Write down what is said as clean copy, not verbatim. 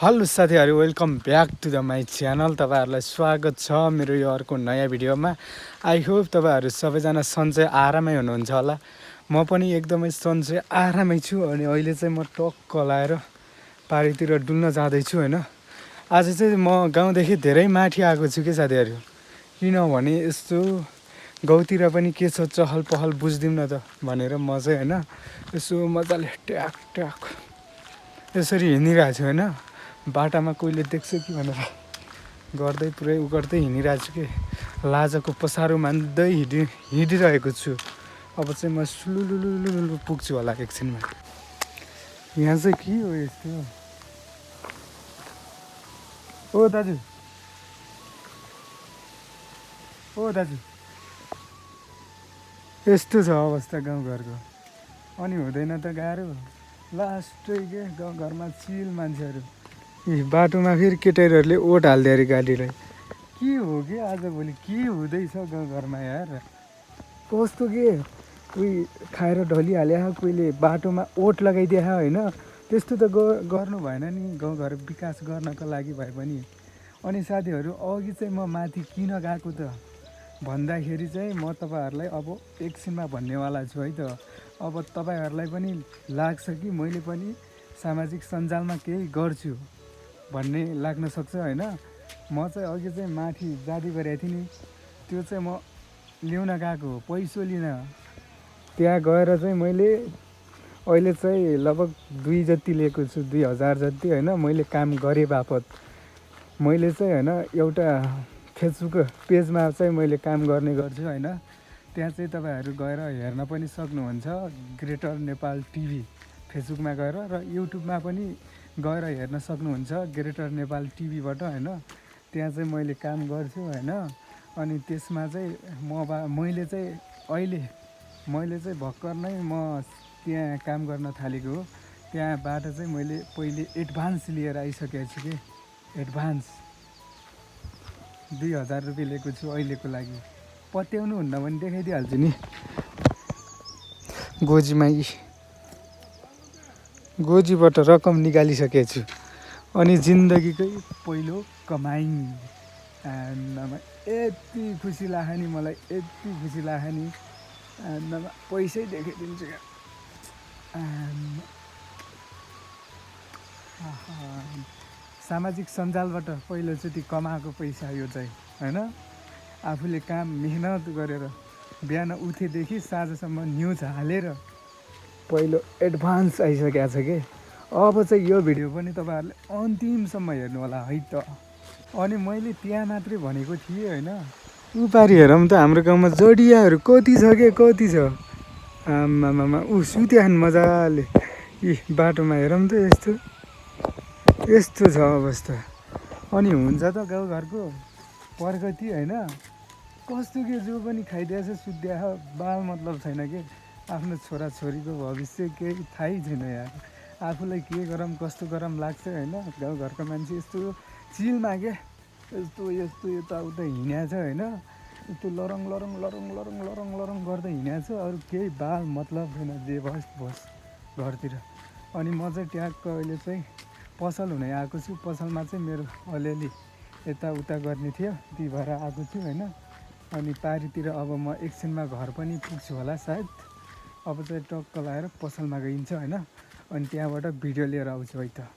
Hello साथीहरू, welcome back to the my channel. तपाईँहरूलाई स्वागत छ मेरो यो अर्को नयाँ भिडियोमा। आई होप तपाईँहरू सबैजना सन्चै आरामै हुनुहुन्छ होला। म पनि एकदमै सन्चै आरामै छु। अनि अहिले चाहिँ म टक्क लाएर पारीतिर डुल्न जाँदैछु होइन। आज चाहिँ म गाउँदेखि धेरै माथि आएको छु कि साथीहरू, किनभने यस्तो गाउँतिर पनि के छ चहल पहल बुझ्दिउँ न त भनेर म चाहिँ होइन यसो मजाले ट्याक ट्याक यसरी हिँडिरहेको छु होइन। बाटामा कोहीले देख्छ कि भनेर गर्दै पुरै गर्दै हिँडिरहेको छु कि लाजको पसारो मान्दै हिँडिरहेको छु। अब चाहिँ म सुलुलुलुलु पुग्छु होला एकछिनमा। यहाँ चाहिँ के हो यस्तो? ओ दाजु, ओ दाजु, यस्तो छ अवस्था गाउँघरको। अनि हुँदैन त गाह्रो, लास्टै के गाउँघरमा चिल मान्छेहरू। बाटोमा फेरि केटाहरूले ओट हालिदियो अरे गाडीलाई। के हो कि आजभोलि के हुँदैछ गाउँघरमा यार? कस्तो के कोही खाएर ढलिहाल्यो, कोहीले बाटोमा ओट लगाइदिए होइन। त्यस्तो त गर्नु भएन नि गाउँघर विकास गर्नको लागि भए पनि। अनि साथीहरू, अघि चाहिँ म माथि किन गएको त भन्दाखेरि चाहिँ म तपाईँहरूलाई अब एकछिनमा भन्नेवाला छु है त। अब तपाईँहरूलाई पनि लाग्छ कि मैले पनि सामाजिक सञ्जालमा केही गर्छु भन्ने लाग्न सक्छ होइन। म चाहिँ अघि चाहिँ माथि जाँदै गरेको थिएँ नि, त्यो चाहिँ म ल्याउन गएको हो पैसो लिन। त्यहाँ गएर चाहिँ मैले अहिले चाहिँ लगभग 2 जति लिएको छु, 2000 जति होइन। मैले काम गरेँ बापत मैले चाहिँ होइन एउटा फेसबुक पेजमा चाहिँ मैले काम गर्ने गर्छु होइन। त्यहाँ चाहिँ तपाईँहरू गएर हेर्न पनि सक्नुहुन्छ, ग्रेटर नेपाल टिभी फेसबुकमा गएर, र युट्युबमा पनि गएर हेर्न सक्नुहुन्छ ग्रेटर नेपाल टिभीबाट होइन। त्यहाँ चाहिँ मैले काम गर्छु होइन। अनि त्यसमा चाहिँ मैले चाहिँ भर्खर नै म त्यहाँ काम गर्न थालेको हो। त्यहाँबाट चाहिँ मैले पहिले एडभान्स लिएर आइसकेको छु कि, एडभान्स 2000 रुपियाँ लिएको छु अहिलेको लागि। पत्याउनु हुन्न भने देखाइदिइहाल्छु नि। गोजीबाट रकम निकालिसकेको छु। अनि जिन्दगीकै पहिलो कमाइ आमामा यति खुसी लाग्यो नि मलाई, यति खुसी लाग्यो नि आमामा। पैसै देखाइदिन्छु क्या। सामाजिक सञ्जालबाट पहिलोचोटि कमाएको पैसा यो चाहिँ होइन। आफूले काम मेहनत गरेर बिहान उठेदेखि साँझसम्म न्युज हालेर पहिलो एडभान्स आइसकेको छ कि। अब चाहिँ यो भिडियो पनि तपाईँहरूले अन्तिमसम्म हेर्नु होला है त। अनि मैले त्यहाँ मात्रै भनेको थिएँ होइन, उपारि हेरौँ त हाम्रो गाउँमा जडियाहरू कति छ के, कति छ आमामा। सुत्याछन् मजाले। बाटोमा हेरौँ त यस्तो छ अवस्था। अनि हुन्छ त गाउँघरको प्रगति होइन। कस्तो के जो पनि खाइदिएछ सुत्या बाल मतलब छैन कि। आफ्नो छोराछोरीको भविष्य केही थाहै छैन यार। आफूलाई के गरौँ कस्तो गरौँ लाग्छ होइन। गाउँघरको मान्छे यस्तो चिलमा के यस्तो यताउता हिँडेको छ होइन। यस्तो लरङ लरङ लरङ लरङ लरङ लरङ गर्दै हिँडेको छ। अरू केही बाल मतलब छैन, जे बस घरतिर। अनि म चाहिँ ट्याक्क अहिले चाहिँ पसल हुने आएको छु। पसलमा चाहिँ मेरो अलिअलि यताउता गर्ने थियो, त्यही भएर आएको छु होइन। अनि पारीतिर अब म एकछिनमा घर पनि पुग्छु होला सायद। अब चाहिँ टक्क लाएर पसलमा गइन्छ होइन। अनि त्यहाँबाट भिडियो लिएर आउँछु है त।